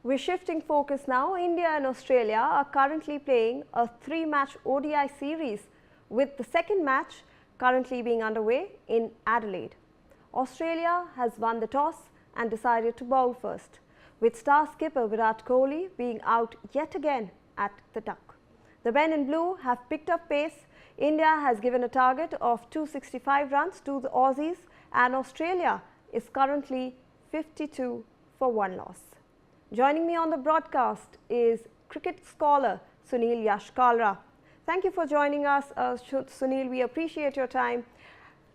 We're shifting focus now. India and Australia are currently playing a 3-match ODI series, with the second match currently being underway in Adelaide. Australia has won the toss and decided to bowl first, with star skipper Virat Kohli being out yet again at the tuck. The men in blue have picked up pace. India has given a target of 265 runs to the Aussies, and Australia is currently 52 for 1 loss. Joining me on the broadcast is cricket scholar Sunil Yashkalra. Thank you for joining us, Sunil. We appreciate your time.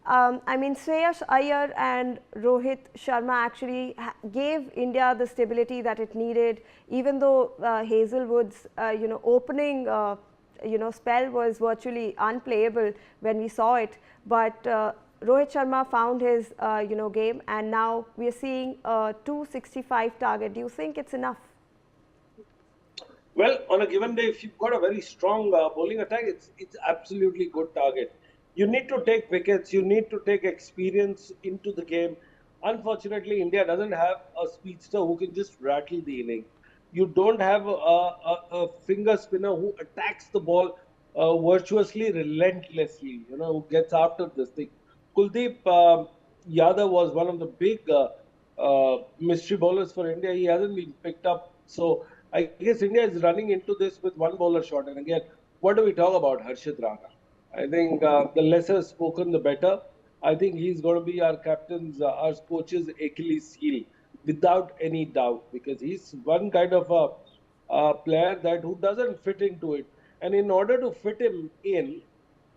Shreyas Iyer and Rohit Sharma actually gave India the stability that it needed, even though Hazelwood's opening spell was virtually unplayable when we saw it. But Rohit Sharma found his game, and now we are seeing a 265 target. Do you think it's enough? Well, on a given day, if you've got a very strong bowling attack, it's absolutely good target. You need to take wickets. You need to take experience into the game. Unfortunately, India doesn't have a speedster who can just rattle the inning. You don't have a finger spinner who attacks the ball virtuously, relentlessly. Who gets after this thing. Kuldeep Yadav was one of the big mystery bowlers for India. He hasn't been picked up. So I guess India is running into this with one bowler short. And again, what do we talk about? Harshit Rana. I think the lesser spoken, the better. I think he's going to be our captain's, our coach's Achilles heel, without any doubt, because he's one kind of a player that who doesn't fit into it. And in order to fit him in,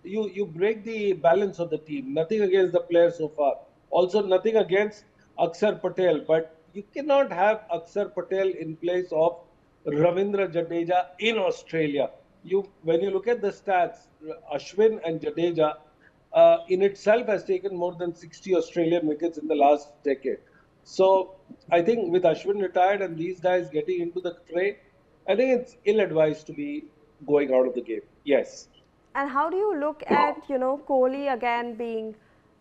you break the balance of the team. Nothing against the player so far. Also, nothing against Akshar Patel, but you cannot have Akshar Patel in place of Ravindra Jadeja in Australia. When you look at the stats, Ashwin and Jadeja in itself has taken more than 60 Australian wickets in the last decade. So I think with Ashwin retired and these guys getting into the fray, I think it's ill-advised to be going out of the game. Yes. And how do you look at, Kohli again being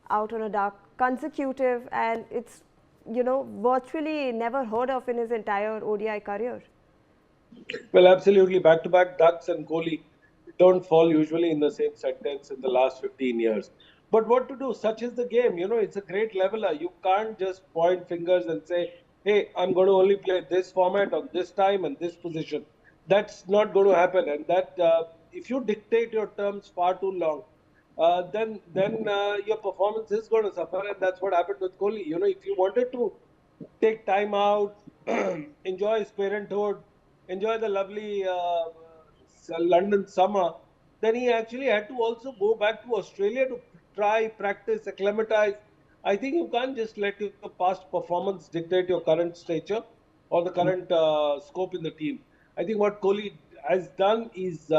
out on a duck, consecutive, and it's, virtually never heard of in his entire ODI career? Well, absolutely. Back-to-back ducks and Kohli don't fall usually in the same sentence in the last 15 years. But what to do? Such is the game. It's a great leveler. You can't just point fingers and say, hey, I'm going to only play this format on this time and this position. That's not going to happen. And that if you dictate your terms far too long, then your performance is going to suffer. And that's what happened with Kohli. If you wanted to take time out, enjoy his parenthood, enjoy the lovely London summer, then he actually had to also go back to Australia to try, practice, acclimatize. I think you can't just let your past performance dictate your current stature or the current scope in the team. I think what Kohli has done is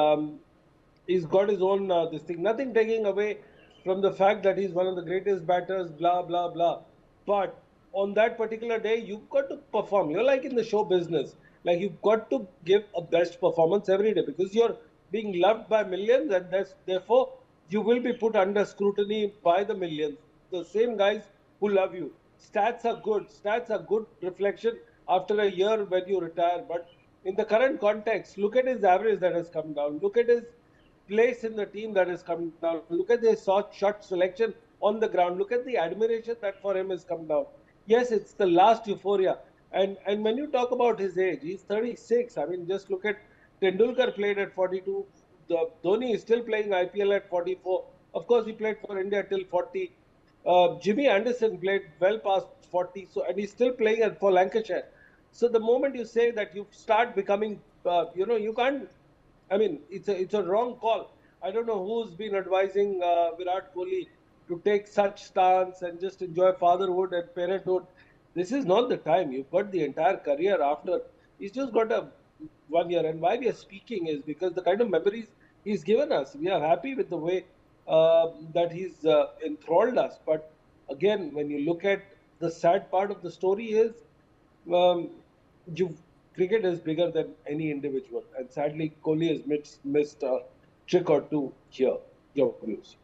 he's got his own this thing. Nothing taking away from the fact that he's one of the greatest batters, blah, blah, blah. But on that particular day, you've got to perform. You're like in the show business. Like you've got to give a best performance every day because you're being loved by millions, and therefore you will be put under scrutiny by the millions. The same guys who love you. Stats are good. Stats are good reflection after a year when you retire. But in the current context, look at his average that has come down. Look at his place in the team that has come down. Look at the shot selection on the ground. Look at the admiration that for him has come down. Yes, it's the last euphoria. And when you talk about his age, he's 36. I mean, just look at Tendulkar played at 42. Dhoni is still playing IPL at 44. Of course, he played for India till 40. Jimmy Anderson played well past 40. So, and he's still playing for Lancashire. So the moment you say that you start becoming, you can't. I mean, it's a wrong call. I don't know who's been advising Virat Kohli to take such stance and just enjoy fatherhood and parenthood. This is not the time. You've got the entire career after. He's just got a 1 year. And why we are speaking is because the kind of memories he's given us. We are happy with the way that he's enthralled us. But again, when you look at the sad part of the story is um, you cricket is bigger than any individual, and sadly, Kohli has missed a trick or two here. Your views?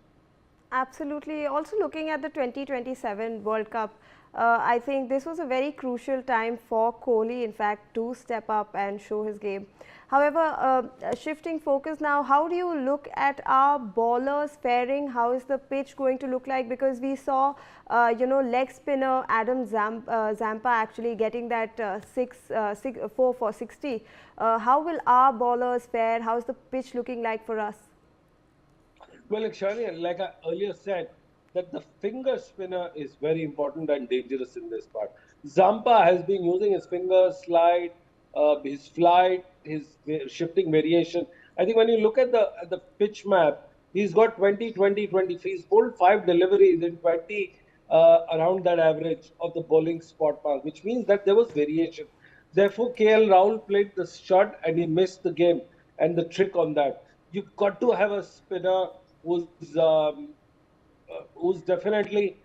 Absolutely. Also looking at the 2027 World Cup, I think this was a very crucial time for Kohli, in fact, to step up and show his game. However, shifting focus now, how do you look at our bowlers faring? How is the pitch going to look like? Because we saw, leg spinner Adam Zampa actually getting that 4 for 60. How will our bowlers fare? How is the pitch looking like for us? Well, Shani, like I earlier said, that the finger spinner is very important and dangerous in this part. Zampa has been using his finger slide, his flight, his shifting variation. I think when you look at the pitch map, he's got 20, 20, 20. He's bowled 5 deliveries in 20 around that average of the bowling spot mark, which means that there was variation. Therefore, KL Rahul played the shot and he missed the game. And the trick on that, you've got to have a spinner who's who's definitely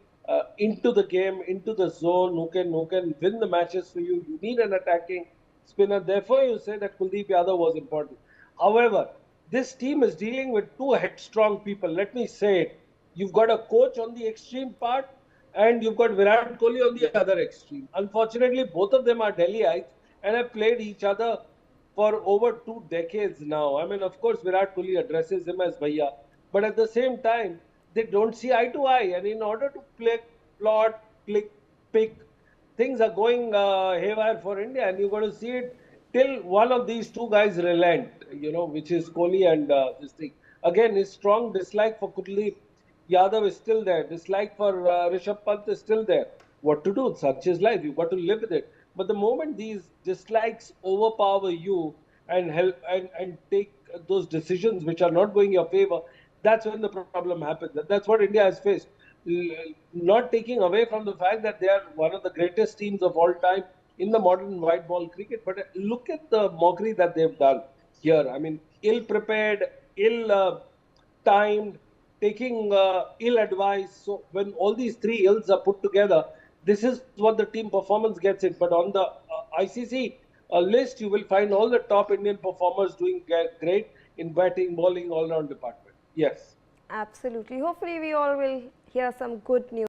into the game, into the zone, who can win the matches for you. You need an attacking spinner. Therefore, you say that Kuldeep Yadav was important. However, this team is dealing with two headstrong people. Let me say it. You've got a coach on the extreme part, and you've got Virat Kohli on the other extreme. Unfortunately, both of them are Delhiites and have played each other for over 2 decades now. I mean, of course, Virat Kohli addresses him as Bhaiya, but at the same time, they don't see eye to eye. And in order to play, plot, click, pick, things are going haywire for India, and you're going to see it till one of these two guys relent, which is Kohli and this thing. Again, his strong dislike for Kuldeep Yadav is still there. Dislike for Rishabh Pant is still there. What to do? Such is life. You've got to live with it. But the moment these dislikes overpower you and help and take those decisions which are not going your favor, that's when the problem happens. That's what India has faced. Not taking away from the fact that they are one of the greatest teams of all time in the modern white ball cricket, but look at the mockery that they've done here. I mean, ill prepared, ill timed, taking ill advice. So when all these three ills are put together, this is what the team performance gets it. But on the ICC list, you will find all the top Indian performers doing great in batting, bowling, all-round department. Yes. Absolutely. Hopefully, we all will hear some good news.